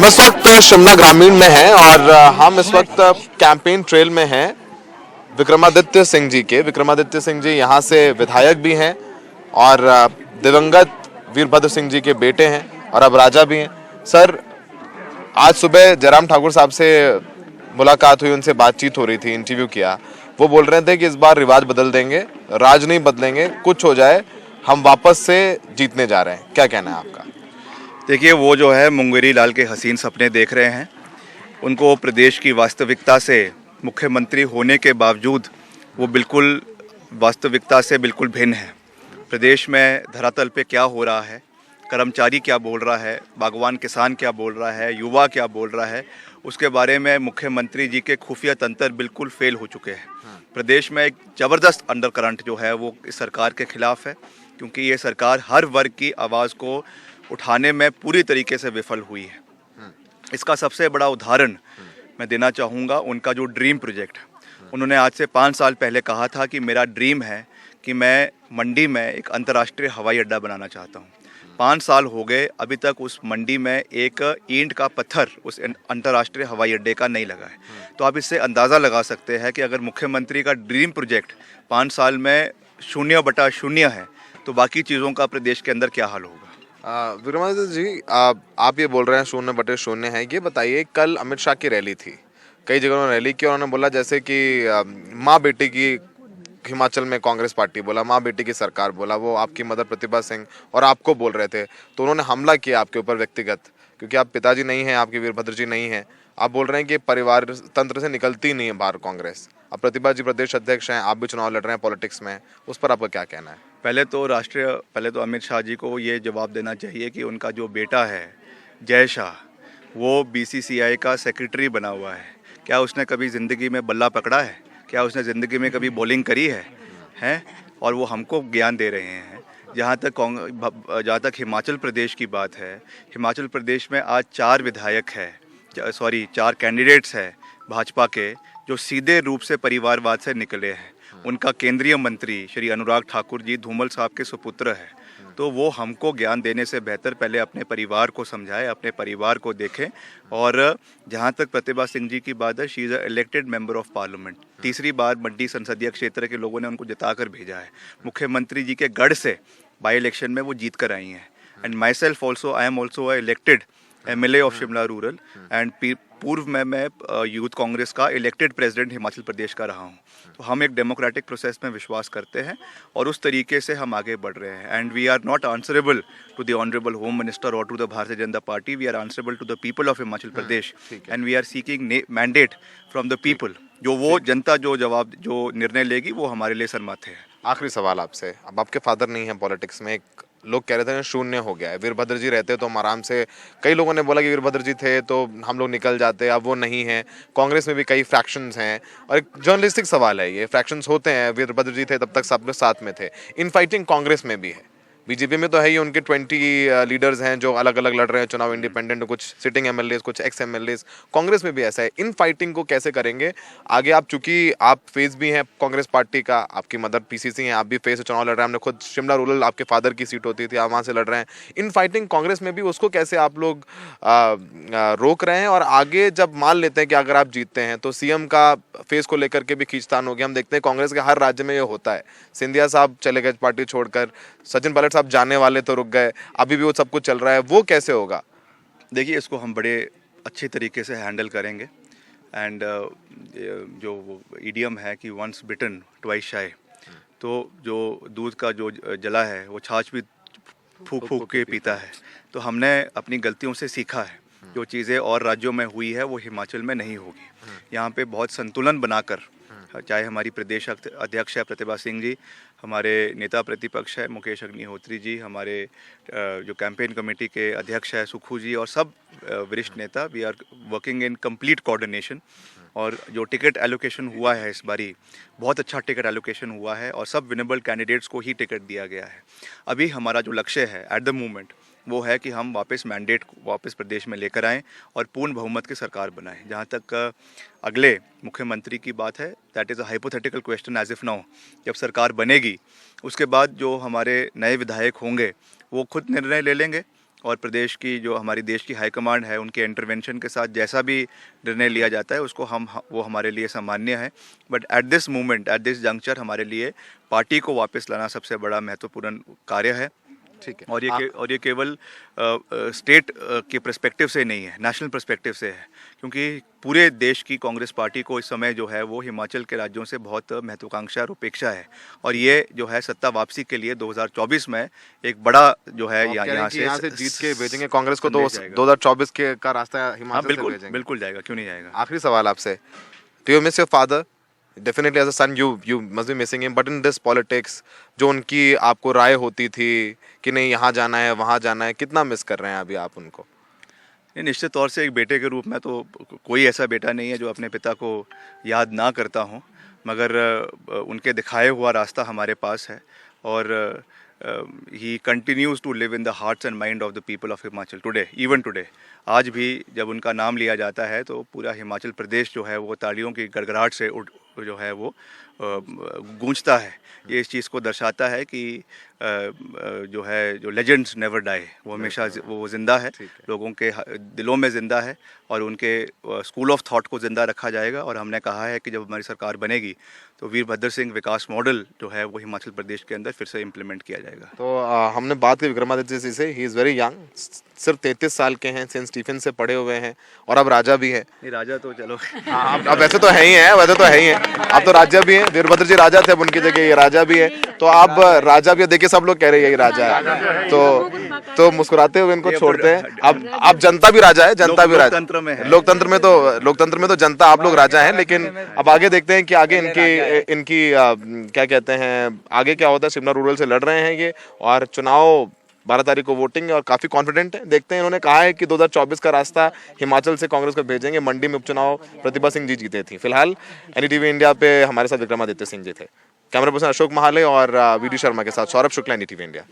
हम इस वक्त शिमला ग्रामीण में हैं और हम इस वक्त कैंपेन ट्रेल में हैं विक्रमादित्य सिंह जी के। विक्रमादित्य सिंह जी यहाँ से विधायक भी हैं और दिवंगत वीरभद्र सिंह जी के बेटे हैं और अब राजा भी हैं। सर, आज सुबह जयराम ठाकुर साहब से मुलाकात हुई, उनसे बातचीत हो रही थी, इंटरव्यू किया। वो बोल रहे थे कि इस बार रिवाज बदल देंगे, राज नहीं बदलेंगे, कुछ हो जाए हम वापस से जीतने जा रहे हैं। क्या कहना है आपका? देखिए, वो जो है मुंगेरी लाल के हसीन सपने देख रहे हैं। उनको प्रदेश की वास्तविकता से, मुख्यमंत्री होने के बावजूद वो बिल्कुल वास्तविकता से बिल्कुल भिन्न है। प्रदेश में धरातल पे क्या हो रहा है, कर्मचारी क्या बोल रहा है, बागवान किसान क्या बोल रहा है, युवा क्या बोल रहा है, उसके बारे में मुख्यमंत्री जी के खुफिया तंत्र बिल्कुल फेल हो चुके हैं। प्रदेश में एक ज़बरदस्त अंडर करंट जो है वो इस सरकार के खिलाफ है, क्योंकि ये सरकार हर वर्ग की आवाज़ को उठाने में पूरी तरीके से विफल हुई है। इसका सबसे बड़ा उदाहरण मैं देना चाहूँगा उनका जो ड्रीम प्रोजेक्ट है। उन्होंने आज से 5 साल पहले कहा था कि मेरा ड्रीम है कि मैं मंडी में एक अंतर्राष्ट्रीय हवाई अड्डा बनाना चाहता हूँ। 5 साल हो गए, अभी तक उस मंडी में एक ईंट का पत्थर उस अंतर्राष्ट्रीय हवाई अड्डे का नहीं लगा है। तो आप इससे अंदाज़ा लगा सकते हैं कि अगर मुख्यमंत्री का ड्रीम प्रोजेक्ट 5 साल में 0/0 है तो बाकी चीज़ों का प्रदेश के अंदर क्या हाल होगा। विक्रमादित्य जी, आप ये बोल रहे हैं 0/0 है। ये बताइए, कल अमित शाह की रैली थी, कई जगह उन्होंने रैली की और उन्होंने बोला जैसे कि माँ बेटी की, हिमाचल में कांग्रेस पार्टी बोला, माँ बेटी की सरकार बोला, वो आपकी मदर प्रतिभा सिंह और आपको बोल रहे थे, तो उन्होंने हमला किया आपके ऊपर व्यक्तिगत, क्योंकि आप पिताजी नहीं हैं, आपके वीरभद्र जी नहीं हैं। आप बोल रहे हैं कि परिवार तंत्र से निकलती नहीं है बाहर कांग्रेस। अब प्रतिभा जी प्रदेश अध्यक्ष हैं, आप भी चुनाव लड़ रहे हैं पॉलिटिक्स में, उस पर आपका क्या कहना है? पहले तो अमित शाह जी को ये जवाब देना चाहिए कि उनका जो बेटा है जय शाह, वो बीसीसीआई का सेक्रेटरी बना हुआ है। क्या उसने कभी ज़िंदगी में बल्ला पकड़ा है? क्या उसने ज़िंदगी में कभी बॉलिंग करी है? हैं? और वो हमको ज्ञान दे रहे हैं। जहाँ तक हिमाचल प्रदेश की बात है, हिमाचल प्रदेश में आज 4 विधायक है, 4 कैंडिडेट्स हैं भाजपा के, जो सीधे रूप से परिवारवाद से निकले हैं। उनका केंद्रीय मंत्री श्री अनुराग ठाकुर जी धूमल साहब के सुपुत्र है। तो वो हमको ज्ञान देने से बेहतर पहले अपने परिवार को समझाएं, अपने परिवार को देखें। और जहाँ तक प्रतिभा सिंह जी की बात है, she is a elected member of parliament. तीसरी बार मंडी संसदीय क्षेत्र के लोगों ने उनको जिताकर भेजा है। मुख्यमंत्री जी के गढ़ से बाई इलेक्शन में वो जीत कर आई हैं। And my self also, I am also a elected MLA of Shimla rural and पूर्व में मैं यूथ कांग्रेस का इलेक्टेड प्रेसिडेंट हिमाचल प्रदेश का रहा हूँ। तो हम एक डेमोक्रेटिक प्रोसेस में विश्वास करते हैं और उस तरीके से हम आगे बढ़ रहे हैं। And we are not answerable to the honourable home minister और to the Bharatiya Janata Party. We are answerable to the people of Himachal Pradesh and we are seeking mandate from the people. जो वो जनता जो निर्णय लेगी वो हमारे लिए सरमाथे है। आखिरी सवाल आपसे, अब आपके फादर नहीं है पॉलिटिक्स में, एक लोग कह रहे थे 0 हो गया है, वीरभद्र जी रहते तो हम आराम से, कई लोगों ने बोला कि वीरभद्र जी थे तो हम लोग निकल जाते, अब वो नहीं है। कांग्रेस में भी कई फ्रैक्शंस हैं और एक जर्नलिस्टिक सवाल है, ये फ्रैक्शंस होते हैं, वीरभद्र जी थे तब तक सब लोग साथ में थे। इन फाइटिंग कांग्रेस में भी है, बीजेपी में तो है ही, उनके 20 लीडर्स हैं जो अलग अलग लड़ रहे हैं चुनाव, इंडिपेंडेंट, कुछ सिटिंग MLAs, कुछ एक्स MLAs। कांग्रेस में भी ऐसा है, इन फाइटिंग को कैसे करेंगे आगे आप? चूंकि आप फेस भी हैं कांग्रेस पार्टी का, आपकी मदर PCC हैं, आप भी फेस चुनाव लड़ रहे हैं, हमने खुद शिमला रूरल, आपके फादर की सीट होती थी, आप वहाँ से लड़ रहे हैं। इन फाइटिंग कांग्रेस में भी उसको कैसे आप लोग रोक रहे हैं? और आगे जब मान लेते हैं कि अगर आप जीतते हैं तो CM का फेस को लेकर के भी खींचतान होगी। हम देखते हैं कांग्रेस के हर राज्य में ये होता है। सिंधिया साहब चले गए पार्टी छोड़कर, सचिन पायलट साहब जाने वाले तो रुक गए, अभी भी वो सब कुछ चल रहा है, वो कैसे होगा? देखिए, इसको हम बड़े अच्छे तरीके से हैंडल करेंगे। एंड जो वो ईडियम है कि वंस बिटन ट्वाइस शाय, तो जो दूध का जो जला है वो छाछ भी फूक फूक के पीता है। तो हमने अपनी गलतियों से सीखा है। जो चीज़ें और राज्यों में हुई है वो हिमाचल में नहीं होगी। यहाँ पे बहुत संतुलन बनाकर, चाहे हमारी प्रदेश अध्यक्ष है प्रतिभा सिंह जी, हमारे नेता प्रतिपक्ष है मुकेश अग्निहोत्री जी, हमारे जो कैंपेन कमेटी के अध्यक्ष है सुखू जी, और सब वरिष्ठ नेता, we are working in complete coordination. और जो टिकट एलोकेशन हुआ है इस बारी, बहुत अच्छा टिकट एलोकेशन हुआ है और सब विनेबल कैंडिडेट्स को ही टिकट दिया गया है। अभी हमारा जो लक्ष्य है एट द मोमेंट वो है कि हम वापस मैंडेट को वापस प्रदेश में लेकर आएँ और पूर्ण बहुमत की सरकार बनाएं। जहाँ तक अगले मुख्यमंत्री की बात है, that is a hypothetical question as if now. जब सरकार बनेगी उसके बाद जो हमारे नए विधायक होंगे वो खुद निर्णय ले लेंगे और प्रदेश की जो हमारी देश की हाईकमांड है उनके इंटरवेंशन के साथ जैसा भी निर्णय लिया जाता है उसको वो हमारे लिए सामान्य है। But at this moment, at this juncture हमारे लिए पार्टी को वापस लाना सबसे बड़ा महत्वपूर्ण कार्य है। ठीक है। और ये केवल स्टेट के पर्सपेक्टिव से नहीं है, नेशनल पर्सपेक्टिव से है, क्योंकि पूरे देश की कांग्रेस पार्टी को इस समय जो है वो हिमाचल के राज्यों से बहुत महत्वाकांक्षा और उपेक्षा है। और ये जो है सत्ता वापसी के लिए 2024 में एक बड़ा जो है यहाँ से जीत के भेजेंगे कांग्रेस को, तो संदेश जाएगा। 2024 के का रास्ता हाँ हिमाचल से बिल्कुल भेजेंगे। बिल्कुल जाएगा, क्यों नहीं जाएगा। आखिरी सवाल आपसे, do you miss your father? Definitely as a son you must be missing him, but in this politics जो उनकी आपको राय होती थी कि नहीं यहाँ जाना है वहाँ जाना है, कितना मिस कर रहे हैं अभी आप उनको? नहीं, निश्चित तौर से एक बेटे के रूप में तो कोई ऐसा बेटा नहीं है जो अपने पिता को याद ना करता हूँ, मगर उनके दिखाए हुआ रास्ता हमारे पास है और he continues to live in the hearts and mind of the people of Himachal today, even today. आज भी जब उनका नाम लिया जाता है तो पूरा हिमाचल प्रदेश जो है वो तालियों की गड़गड़ाहट से जो है वो गूंजता है। ये इस चीज़ को दर्शाता है कि जो लेजेंड्स नेवर डाई, वो हमेशा वो ज़िंदा है, लोगों के दिलों में ज़िंदा है और उनके स्कूल ऑफ थॉट को ज़िंदा रखा जाएगा। और हमने कहा है कि जब हमारी सरकार बनेगी तो वीरभद्र सिंह विकास मॉडल जो है वो हिमाचल प्रदेश के अंदर फिर से इम्प्लीमेंट किया जाएगा। तो हमने बात की विक्रमादित्य सिंह से, ही इज़ वेरी यंग, सिर्फ 33 साल के हैं, सेंट स्टीफन से पढ़े हुए हैं और अब राजा भी है। नहीं, राजा तो चलो हाँ, अब वैसे तो है ही है, वैसे तो है ही है, अब तो राजा भी है। वीरभद्र जी राजा थे, अब उनकी जगह ये राजा भी है, तो अब राजा भी है। देखिए सब लोग कह रहे हैं ये राजा है, तो मुस्कुराते हुए इनको छोड़ते हैं। अब जनता भी राजा है, जनता भी राजा, लोकतंत्र में है। लोकतंत्र में तो जनता, आप लोग राजा हैं। लेकिन अब आगे देखते हैं कि आगे इनकी क्या कहते हैं, आगे क्या होता है। शिमला रूरल से लड़ रहे हैं ये, और चुनाव 12 तारीख को वोटिंग है और काफी कॉन्फिडेंट है। देखते हैं, इन्होंने कहा है कि 2024 का रास्ता हिमाचल से कांग्रेस को भेजेंगे। मंडी में उपचुनाव प्रतिभा सिंह जी जीते थी। फिलहाल एनडीटीवी इंडिया पे हमारे साथ विक्रमादित्य सिंह जी थे। कैमरा पर्सन अशोक महाले और वीडी शर्मा के साथ सौरभ शुक्ला, एनडीटीवी इंडिया।